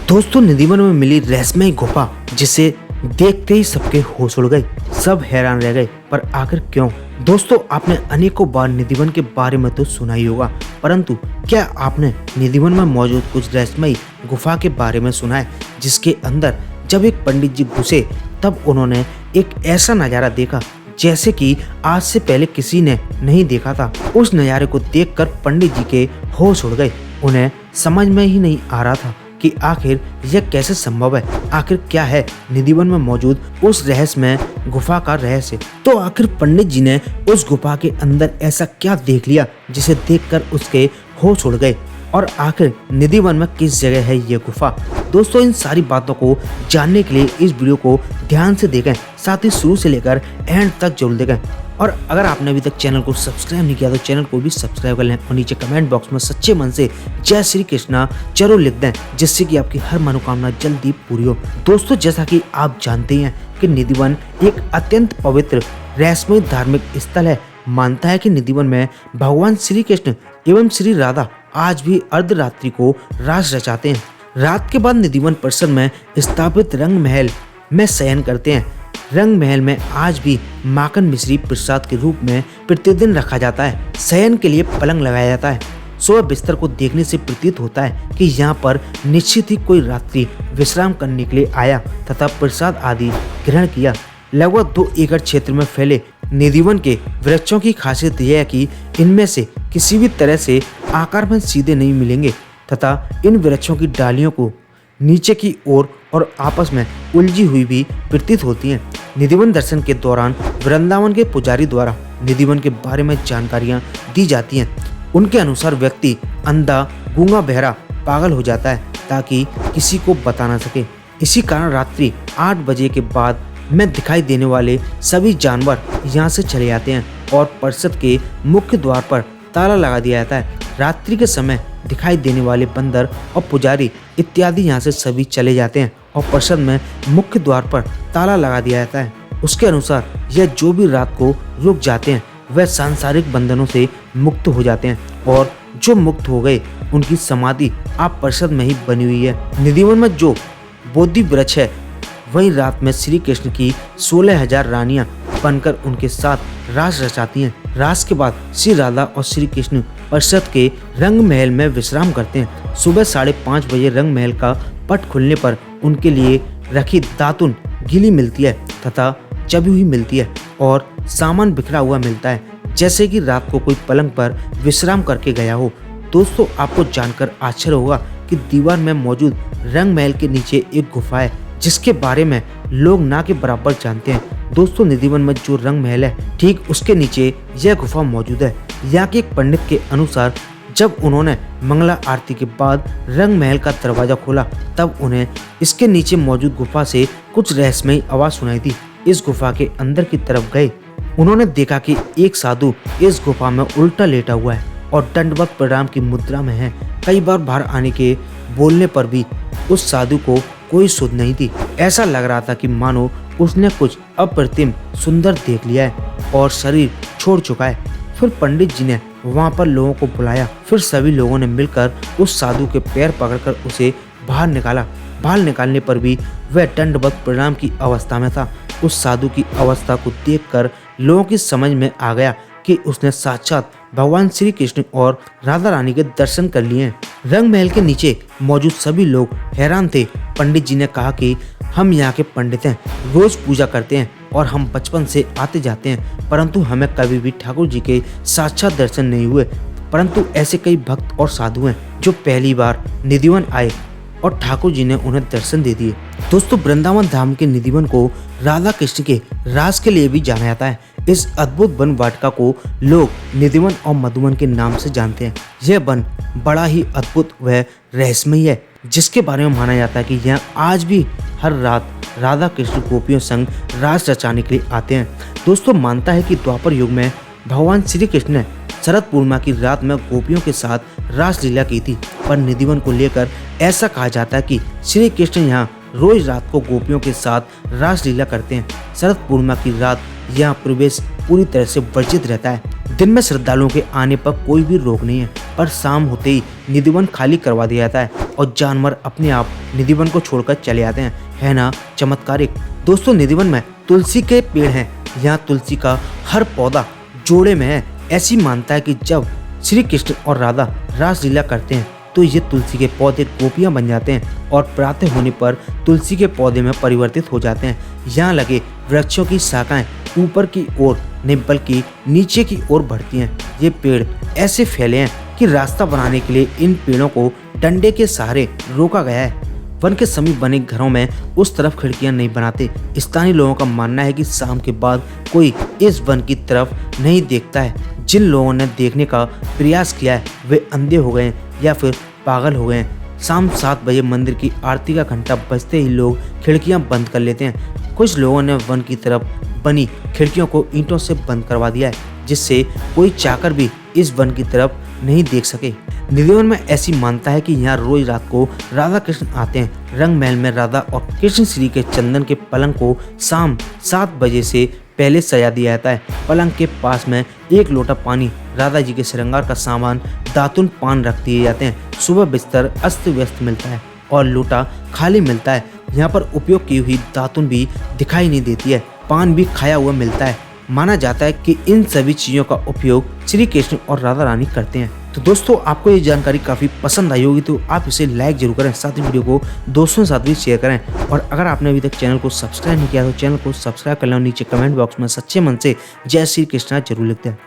दोस्तों निधिवन में मिली रहस्यमय गुफा जिसे देखते ही सबके होश उड़ गए। सब हैरान रह गए, पर आखिर क्यों? दोस्तों आपने अनेकों बार निधिवन के बारे में तो सुना ही होगा, परंतु क्या आपने निधिवन में मौजूद कुछ रहस्यमय गुफा के बारे में सुना है, जिसके अंदर जब एक पंडित जी घुसे तब उन्होंने एक ऐसा नजारा देखा जैसे कि आज से पहले किसी ने नहीं देखा था। उस नज़ारे को देखकर पंडित जी के होश उड़ गए। उन्हें समझ में ही नहीं आ रहा था कि आखिर यह कैसे संभव है। आखिर क्या है निधिवन में मौजूद उस रहस्यमय गुफा का रहस्य। तो आखिर पंडित जी ने उस गुफा के अंदर ऐसा क्या देख लिया जिसे देखकर उसके होश उड़ गए, और आखिर निधिवन में किस जगह है ये गुफा। दोस्तों इन सारी बातों को जानने के लिए इस वीडियो को ध्यान से देखें, साथ ही शुरू से लेकर एंड तक जरूर देखें। और अगर आपने अभी तक चैनल को सब्सक्राइब नहीं किया तो चैनल को भी सब्सक्राइब कर लें और नीचे कमेंट बॉक्स में सच्चे मन से जय श्री कृष्णा जरूर लिख दें, जिससे कि आपकी हर मनोकामना जल्दी पूरी हो। दोस्तों जैसा कि आप जानते हैं कि निधिवन एक अत्यंत पवित्र रहस्यमय धार्मिक स्थल है। मानता है कि निधिवन में भगवान श्री कृष्ण एवं श्री राधा आज भी अर्धरात्रि को रास रचाते हैं। रात के बाद निधिवन परिसर में स्थापित रंग महल में शयन करते हैं। रंग महल में आज भी माखन मिश्री प्रसाद के रूप में प्रतिदिन रखा जाता है। शयन के लिए पलंग लगाया जाता है। सुबह बिस्तर को देखने से प्रतीत होता है कि यहाँ पर निश्चित ही कोई रात्रि विश्राम करने के लिए आया तथा प्रसाद आदि ग्रहण किया। लगभग 2 एकड़ क्षेत्र में फैले निधिवन के वृक्षों की खासियत यह है कि इनमें से किसी भी तरह से आकार में सीधे नहीं मिलेंगे तथा इन वृक्षों की डालियों को नीचे की ओर और आपस में उलझी हुई भी प्रतीत होती हैं। निधिवन दर्शन के दौरान वृंदावन के पुजारी द्वारा निधिवन के बारे में जानकारियां दी जाती हैं। उनके अनुसार व्यक्ति अंधा, गूंगा, बहरा, पागल हो जाता है ताकि किसी को बता ना सके। इसी कारण रात्रि 8 बजे के बाद में दिखाई देने वाले सभी जानवर यहाँ से चले जाते हैं और परिषद के मुख्य द्वार पर ताला लगा दिया जाता है। रात्रि के समय दिखाई देने वाले बंदर और पुजारी इत्यादि यहाँ से सभी चले जाते हैं और परिषद में मुख्य द्वार पर ताला लगा दिया जाता है। उसके अनुसार यह जो भी रात को रुक जाते हैं वह सांसारिक बंधनों से मुक्त हो जाते हैं, और जो मुक्त हो गए उनकी समाधि आप परिषद में ही बनी हुई है। निधिवन में जो बोधि वृक्ष है वहीं रात में श्री कृष्ण की 16,000 रानियां बनकर उनके साथ रास रचाती हैं। रास के बाद श्री राधा और श्री कृष्ण परिषद के रंग महल में विश्राम करते हैं। सुबह 5:30 बजे रंग महल का पट खुलने पर उनके लिए रखी दातुन गीली मिलती है तथा चबी हुई मिलती है और सामान बिखरा हुआ मिलता है, जैसे कि रात को कोई पलंग पर विश्राम करके गया हो। दोस्तों आपको जानकर आश्चर्य होगा कि दीवार में मौजूद रंग महल के नीचे एक गुफा है जिसके बारे में लोग ना के बराबर जानते हैं। दोस्तों निधिवन में जो रंग महल है ठीक उसके नीचे यह गुफा मौजूद है। यहाँ के एक पंडित के अनुसार जब उन्होंने मंगला आरती के बाद रंग महल का दरवाजा खोला तब उन्हें इसके नीचे मौजूद गुफा से कुछ रहस्यमय आवाज सुनाई दी। इस गुफा के अंदर की तरफ गए। उन्होंने देखा कि एक साधु इस गुफा में उल्टा लेटा हुआ है और दंडवत प्रणाम की मुद्रा में है। कई बार बाहर आने के बोलने पर भी उस साधु को कोई सुध नहीं थी। ऐसा लग रहा था कि मानो उसने कुछ अप्रतिम सुंदर देख लिया है और शरीर छोड़ चुका है। फिर पंडित जी ने वहां पर लोगों को बुलाया। फिर सभी लोगों ने मिलकर उस साधु के पैर पकड़कर उसे बाहर निकाला। बाहर निकालने पर भी वह दंडवत प्रणाम की अवस्था में था। उस साधु की अवस्था को देखकर लोगों की समझ में आ गया कि उसने साक्षात भगवान श्री कृष्ण और राधा रानी के दर्शन कर लिए हैं। रंग महल के नीचे मौजूद सभी लोग हैरान थे। पंडित जी ने कहा कि हम यहाँ के पंडित हैं, रोज पूजा करते हैं और हम बचपन से आते जाते हैं, परंतु हमें कभी भी ठाकुर जी के साक्षात दर्शन नहीं हुए। परंतु ऐसे कई भक्त और साधु हैं जो पहली बार निधिवन आए और ठाकुर जी ने उन्हें दर्शन दे दिए। दोस्तों वृंदावन धाम के निधिवन को राधा कृष्ण के रास के लिए भी जाना जाता है। इस अद्भुत वन वाटिका को लोग निधिवन और मधुवन के नाम से जानते हैं। यह वन बड़ा ही अद्भुत व रहस्यमय है, जिसके बारे में माना जाता है कि यहाँ आज भी हर रात राधा कृष्ण गोपियों संग रास रचाने के लिए आते हैं। दोस्तों मानता है कि द्वापर युग में भगवान श्री कृष्ण ने शरद पूर्णिमा की रात में गोपियों के साथ रास लीला की थी, पर निधिवन को लेकर ऐसा कहा जाता है कि श्री कृष्ण यहाँ रोज रात को गोपियों के साथ रास लीला करते हैं। शरद पूर्णिमा की रात यहाँ प्रवेश पूरी तरह से वर्जित रहता है। दिन में श्रद्धालुओं के आने पर कोई भी रोक नहीं है, पर शाम होते ही निधिवन खाली करवा दिया जाता है और जानवर अपने आप निधिवन को छोड़कर चले आते हैं। है ना चमत्कारिक। दोस्तों निधिवन में तुलसी के पेड़ हैं। यहाँ तुलसी का हर पौधा जोड़े में है। ऐसी मानता है कि जब श्री कृष्ण और राधा रासलीला करते हैं तो ये तुलसी के पौधे गोपियां बन जाते हैं और प्रातः होने पर तुलसी के पौधे में परिवर्तित हो जाते हैं। यहाँ लगे वृक्षों की शाखाएं ऊपर की ओर नहीं बल्कि नीचे की ओर बढ़ती हैं। ये पेड़ ऐसे फैले हैं कि रास्ता बनाने के लिए इन पेड़ों को डंडे के सहारे रोका गया है। वन के समीप बने घरों में उस तरफ खिड़कियां नहीं बनाते। स्थानीय लोगों का मानना है कि शाम के बाद कोई इस वन की तरफ नहीं देखता है। जिन लोगों ने देखने का प्रयास किया है वे अंधे हो गए या फिर पागल हो गए हैं। शाम 7 बजे मंदिर की आरती का घंटा बजते ही लोग खिड़कियां बंद कर लेते हैं। कुछ लोगों ने वन की तरफ बनी खिड़कियों को ईंटों से बंद करवा दिया है, जिससे कोई चाकर भी इस वन की तरफ नहीं देख सके। निधिवन में ऐसी मानता है कि यहाँ रोज रात को राधा कृष्ण आते हैं। रंग महल में राधा और कृष्ण श्री के चंदन के पलंग को शाम 7 बजे से पहले सजा दिया जाता है। पलंग के पास में एक लोटा पानी, राधा जी के श्रृंगार का सामान, दातुन, पान रख दिए जाते हैं। सुबह बिस्तर अस्त व्यस्त मिलता है और लोटा खाली मिलता है। यहाँ पर उपयोग की हुई दातुन भी दिखाई नहीं देती है। पान भी खाया हुआ मिलता है। माना जाता है कि इन सभी चीजों का उपयोग श्री कृष्ण और राधा रानी करते हैं। तो दोस्तों आपको ये जानकारी काफी पसंद आई होगी तो आप इसे लाइक जरूर करें, साथ ही वीडियो को दोस्तों के साथ भी शेयर करें। और अगर आपने अभी तक चैनल को सब्सक्राइब नहीं किया तो चैनल को सब्सक्राइब कर लें और नीचे कमेंट बॉक्स में सच्चे मन से जय श्री कृष्णा जरूर लिखते हैं।